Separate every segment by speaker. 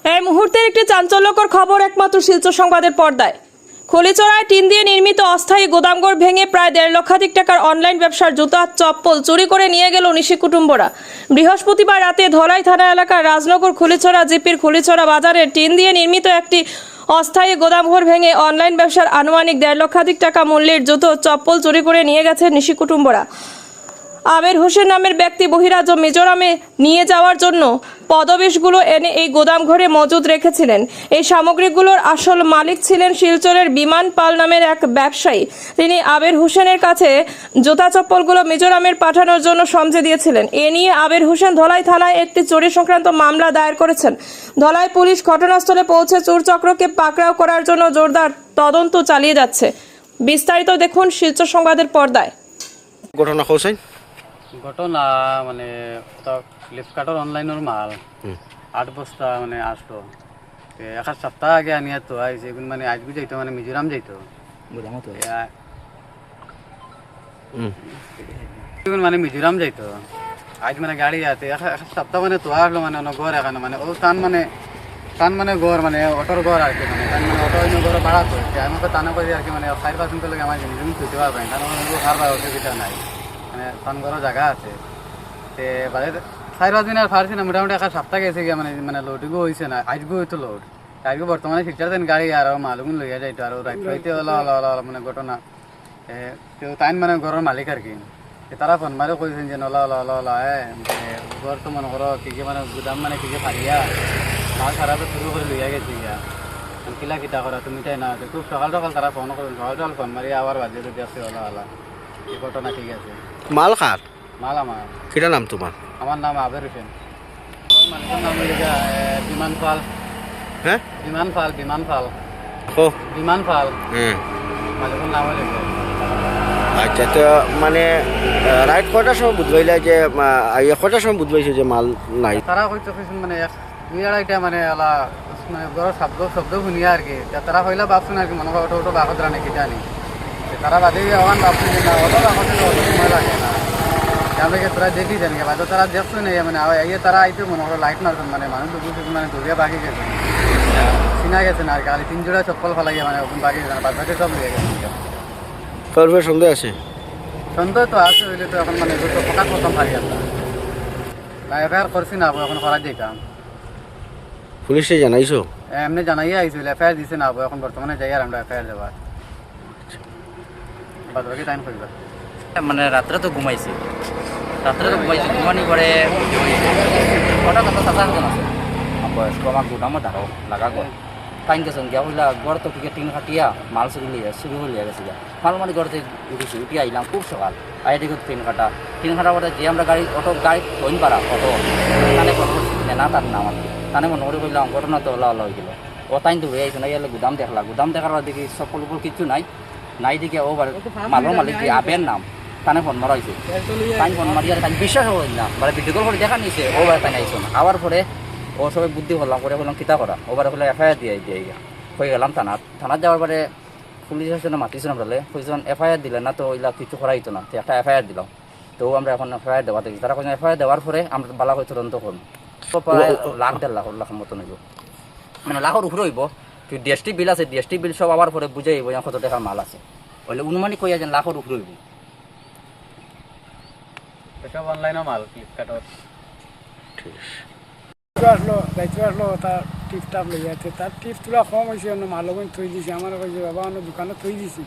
Speaker 1: এই মুহূর্তের একটি চাঞ্চল্যকর খবর একমাত্র শিলচর সংবাদের পর্দায়। খলিচড়ায় টিন দিয়ে নির্মিত অস্থায়ী গোদামঘর ভেঙে প্রায় 1.5 লক্ষাধিক টাকার অনলাইন ব্যবসার জুতা চপ্পল চুরি করে নিয়ে গেল নিশি কুটুম্বরা। বৃহস্পতিবার রাতে ধলাই থানা এলাকার রাজনগর খলিচড়া জিপির খলিচড়া বাজারে টিন দিয়ে নির্মিত একটি অস্থায়ী গোদামঘর ভেঙে অনলাইন ব্যবসার আনুমানিক 1.5 লক্ষাধিক টাকা মূল্যের জুতো চপ্পল চুরি করে নিয়ে গেছে নিশি কুটুম্বরা। আবের হোসেন নামের ব্যক্তি বহিরাজ্য মিজোরামে নিয়ে যাওয়ার জন্য পদবেশগুলো এনে এই গোদামঘরে মজুদ রেখেছিলেন। এই সামগ্রীগুলোর আসল মালিক ছিলেন শিলচরের বিমান পাল নামের এক ব্যবসায়ী। তিনি আবের হোসেনের কাছে জুতা চপ্পলগুলো মিজোরামের পাঠানোর জন্য সমঝে দিয়েছিলেন। এ নিয়ে আবের হোসেন ধলাই থানায় একটি চুরি সংক্রান্ত মামলা দায়ের করেছেন। ধলাই পুলিশ ঘটনাস্থলে পৌঁছে চোর চক্রকে পাকড়াও করার জন্য জোরদার তদন্ত চালিয়ে যাচ্ছে। বিস্তারিত দেখুন শিলচর সংবাদের পর্দায়।
Speaker 2: ঘটনা কৌশল
Speaker 3: ঘটনা মানে ফ্লিপকার্টের অনলাইনের মাল 8 বস্তা মানে আসলো এক সপ্তাহ আগে আনিয়া তো আইসে মানে আজকে যাইতো মানে মিজোরাম যাইতো মানে মিজোরাম যাইতো আজ মানে গাড়ি আছে এক সপ্তাহ মানে তো আসলো মানে ঘর এখানে মানে ও টান মানে ঘর মানে অটোর ঘর আর কি মানে টান মানে অটো অন্য ঘর ভাড়া করছে আমাকে টানা করে আর কি মানে 5% লাগে আমার জিনিস তুলতে পারবেন টান হারবার অসুবিধা নাই মানে টান ঘরের জায়গা আছে তে বাজে 4-5 দিন আর ফারছি না মোটামুটি এক সপ্তাহ গেছে গিয়ে মানে মানে লোডিংও হয়েছে না আজকেও হইতো লোড আজকে বর্তমানে শিক্ষার দিন গাড়ি আর মালগুন লইয়া যাইতো আর রাত হইতে হলো মানে ঘটনা তো তাই মানে ঘরের মালিক আর কি তারা ফোন মারে কইছেন যে নলা ঘর তো মনে করো কি মানে গুদাম মানে কি ফারিয়া মাল সারা তো শুরু করে লইয়া গেছি গিয়া কিলা কিতা করা তুমি তাই না খুব সকাল সকাল তারা ফোন করেন সকাল ফোন মারি আবার বাজে যদি আসছে হলা এই ঘটনা ঠিক আছে।
Speaker 2: মাল খার
Speaker 3: মাল আমার
Speaker 2: কিটা নাম তোমার?
Speaker 3: আমার নাম আবের হোসেন। মালিকের নাম বিমান পাল।
Speaker 2: হ্যাঁ
Speaker 3: বিমান পাল
Speaker 2: ও
Speaker 3: বিমান পাল
Speaker 2: হুম
Speaker 3: মালিকের নাম হলে
Speaker 2: আচ্ছা তো মানে রাইট কটার সময় বুঝবাইলা যে কটার সময় বুঝবাইছে যে মাল নাই?
Speaker 3: তারা হয়তো কিছু মানে 2-2:30 মানে ওলা মানে ঘরের শব্দ শুনিয়া আর কি তারা হইলে ভাবছেন আর কি মনে করো ওটো বাকত রানে কি জানি তারা বাদে আবার ভাবছেন যে না ওটো বাকতে অত সময় লাগে না তাদেরকে তোরা দেখি জানি বাদে তারা দেখছো না মানে ইয়ে তারা আইতে মনে করো লাইট মারছেন মানে মানুষ বুঝছে মানে দৌড়িয়া বাকি গেছে চিনা গেছে না আর কি খালি 3 জোড়া চপ্পল ফেলাই মানে বাকি গেছে না বাদ বাকি সব লিয়ে গেছে
Speaker 2: তোর সন্দেহ আছে?
Speaker 3: সন্দেহ তো আছে হইলে তো এখন মানে তো প্রকাশ প্রথম পারি আমরা না এফআইআর করছি না এখন করা যেতাম
Speaker 2: পুলিশে জানাইছো?
Speaker 3: এমনি জানাইয়া আইছিল এফআইআর দিছে না এখন বর্তমানে যাই আর আমরা এফআইআর দেওয়ার বাদ বাকি টাইম করবা
Speaker 4: মানে রাত্রে তো ঘুমাইছি ঘুমানি করে হঠাৎ একটা চাচা একজন আছে বয়স্ক আমার গুদামও ধারো লাগা গর টাইম গেছেন গিয়া হইলা ঘর তো থেকে টিন খাটিয়া মাল চুরি হয়ে গেছে গিয়া মাল মানে ঘরতে উঠি আইলাম খুব সকাল আই দেখো টিন কাটা পরে যে আমরা গাড়ি ধইন পারা অটো তানে ফোন করছি না তার নাম আর তানে মনে করে কইলাম ঘটনা তো ওলা হয়ে গেল ও তাই দৌড়ে আইছে না ইয়ালে গুদাম দেখার পর দেখি সকল কিছু নাই দেখে ও মালের মালিক আবের নাম তানে ফোন মারা হয়েছে তাই ফোন মারি আর তাই বিশ্বাস হইল না মানে ভিডিও কল করে দেখা নিয়েছে ও বারে তাই আইসো না আবার পরে ও সবাই বুদ্ধি করলাম করে বললাম কিতা করা ও বারে হলে এফআইআর দিয়ে হয়ে গেলাম থানাত যাওয়ার পরে পুলিশ আসছে না মাতিছিলাম তাহলে কইজন এফআইআর দিলে না তো ওইলা কিছু করা হইতো না তো একটা এফআইআর দিলাম তো আমরা এখন এফআইআর দেওয়া দেখি তারা কইজন এফআইআর দেওয়ার পরে আমরা বালা করে তদন্ত করুন প্রায় 1.5 লাখ মতন হইব মানে লাখের উপরে হইব তুই ডিএসটি বিল আছে ডিএসটি বিল সব আবার পরে বুঝে হইব কত টাকার মাল আছে বলে অনুমানিক কইয়া যেন লাখের উপরে হইব
Speaker 3: সব অনলাইনে মাল ফ্লিপকার্টের
Speaker 5: আসলো তার টিপ টাপ লই আছে তার টিপ তোলা কম হয়েছে অন্য মালও থই দিছি আমার কইছে বাবা অন্য দোকানে থই দিছি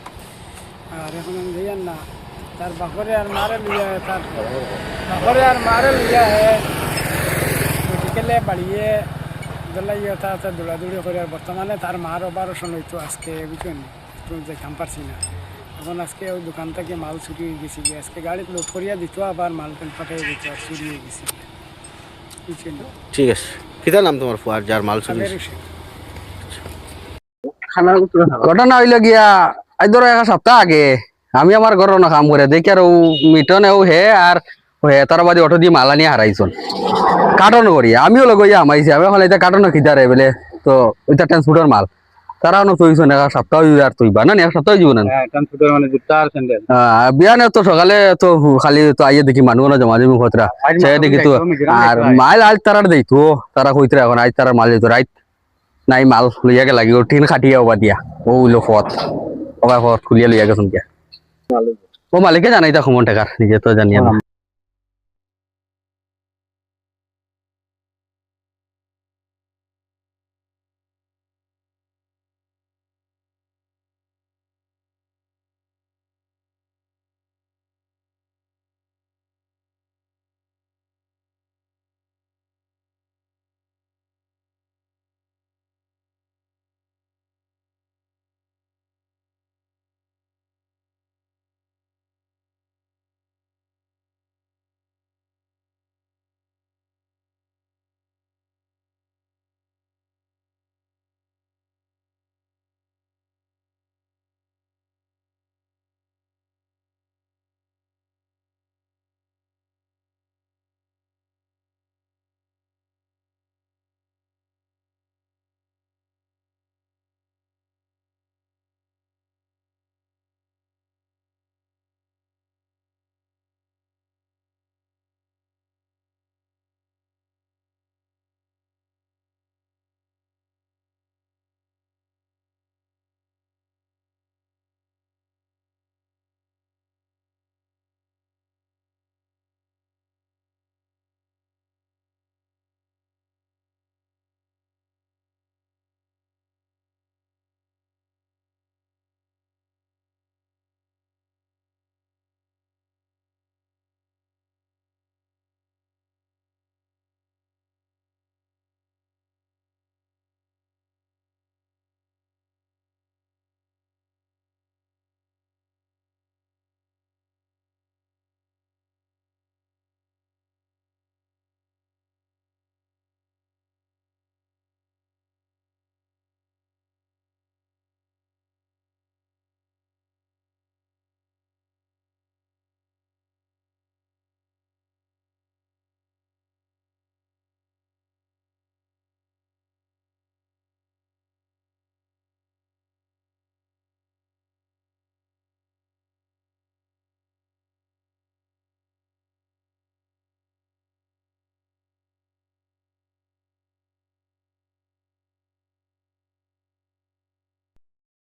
Speaker 5: আর এখন আমি যাই না তার বাপরে আর মারে লিয়া মেডিকেলে বাড়িয়ে দলাইয়া তা দৌড়াদৌড়ি করে আর বর্তমানে তার মার অপারেশন হইতো আজকে বুঝছেন তো যেতাম পারছি না এখন আজকে ওই দোকান থেকে মাল চুরি হয়ে গেছি আজকে গাড়িতে লোড করিয়া দিত আবার মাল পাঠিয়ে দিত আর চুরি হয়ে গেছি বুঝছেন।
Speaker 2: ঠিক আছে কিটা নাম তোমার ফুয়ার যার মাল চুরি?
Speaker 6: ঘটনা হইল গিয়া আজ ধরো 1 সপ্তাহ আগে আমি আমার ঘর না কাম করে দেখি আর ও মিটনে ও হে আর তার বাদে অটো দিয়ে মালা নিয়ে হারাইছন কাটন করি আমিও লগইয়া আমাইছি আমি এখন এটা কাটন খিদারে বলে তো ওইটা ট্রান্সপোর্টের মাল তারা তৈছন 1 সপ্তাহ আর তুইবা না 1 সপ্তাহ জীবন বিয়ানে তো সকালে তো খালি তো আইয়ে দেখি মানুষ না জমা জমি খতরা সে দেখি তো আর মাল আজ তারা দেখতো তারা কইতরা এখন আজ তারা মাল দিত রাইত নাই মাল লইয়া গে লাগি টিন খাটিয়া ওবা দিয়া ও উইলো ফত ওবা ফত খুলিয়া লইয়া গেছন কে ও মালিকে জানাই তা খমন টাকার নিজে তো জানিয়া না